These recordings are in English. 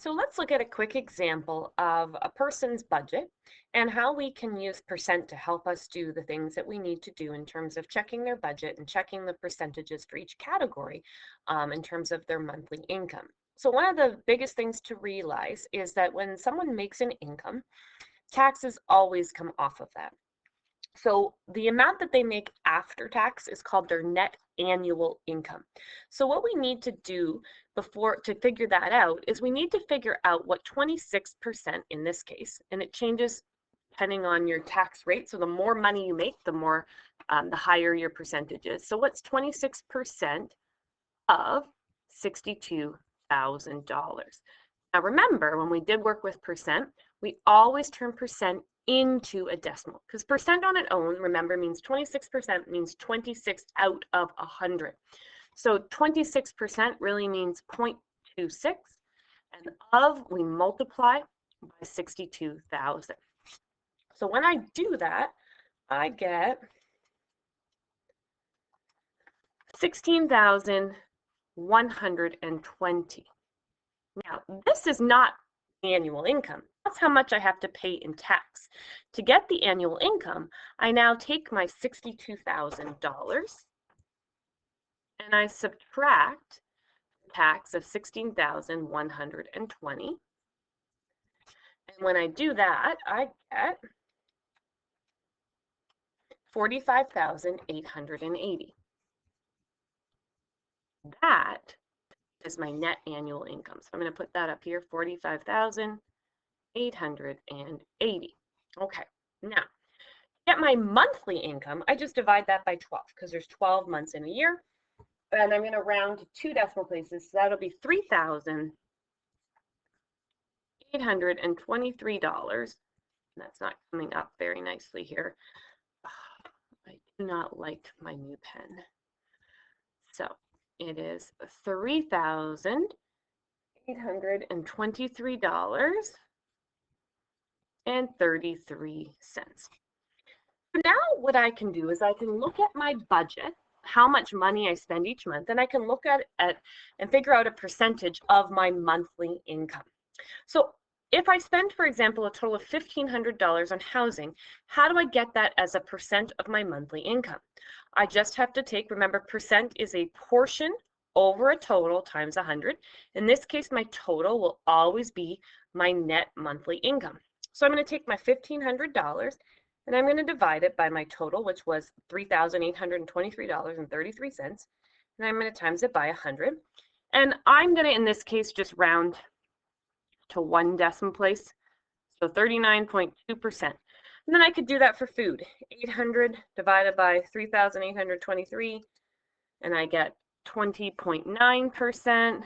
So let's look at a quick example of a person's budget and how we can use percent to help us do the things that we need to do in terms of checking their budget and checking the percentages for each category in terms of their monthly income. So one of the biggest things to realize is that when someone makes an income, taxes always come off of that. So the amount that they make after tax is called their net annual income. So what we need to do before to figure that out is we need to figure out what 26% in this case, and it changes depending on your tax rate. So the more money you make, the higher your percentage is. So what's 26% of $62,000? Now remember, when we did work with percent, we always turn percent into a decimal because percent on its own, remember, means 26% means 26 out of 100. So 26% really means 0.26, and of we multiply by 62,000. So when I do that, I get 16,120. Now, this is not annual income. That's how much I have to pay in tax. To get the annual income, I now take my $62,000 and I subtract the tax of 16,120. And when I do that, I get 45,880. That is my net annual income. So I'm going to put that up here, 45,880. Okay, now, to get my monthly income, I just divide that by 12 because there's 12 months in a year. And I'm going to round to 2 decimal places. So that'll be $3,823. That's not coming up very nicely here. I do not like my new pen. So it is $3,823.33. So now what I can do is I can look at my budget, how much money I spend each month, and I can look at it and figure out a percentage of my monthly income. So if I spend, for example, a total of $1,500 on housing, how do I get that as a percent of my monthly income? I just have to take, remember, percent is a portion over a total times 100. In this case, my total will always be my net monthly income. So I'm going to take my $1,500 and I'm going to divide it by my total, which was $3,823.33. And I'm going to times it by 100. And I'm going to, in this case, just round to 1 decimal place, so 39.2%. And then I could do that for food. 800 divided by 3,823, and I get 20.9%. And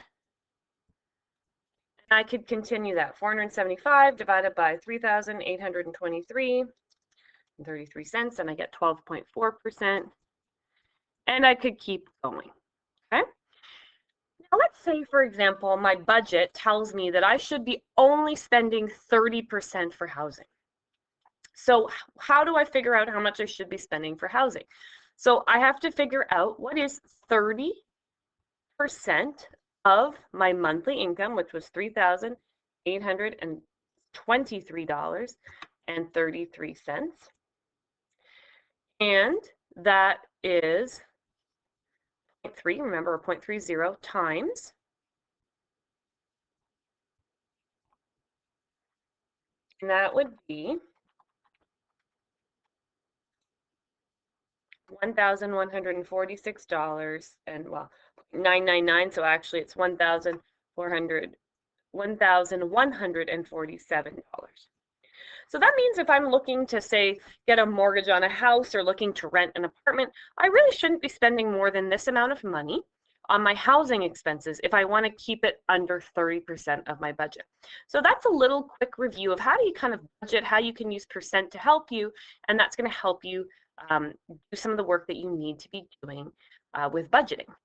I could continue that. 475 divided by 3,823 and 33 cents, and I get 12.4%. And I could keep going. Okay. Now let's say, for example, my budget tells me that I should be only spending 30% for housing. So how do I figure out how much I should be spending for housing? So I have to figure out what is 30% of my monthly income, which was $3,823.33. And that is 0.3, remember, 0.30 times and that would be $1,146 and, well, 999, so actually it's $1,147. So that means if I'm looking to, say, get a mortgage on a house or looking to rent an apartment, I really shouldn't be spending more than this amount of money on my housing expenses if I want to keep it under 30% of my budget. So that's a little quick review of how do you kind of budget, how you can use percent to help you, and that's going to help you do some of the work that you need to be doing with budgeting.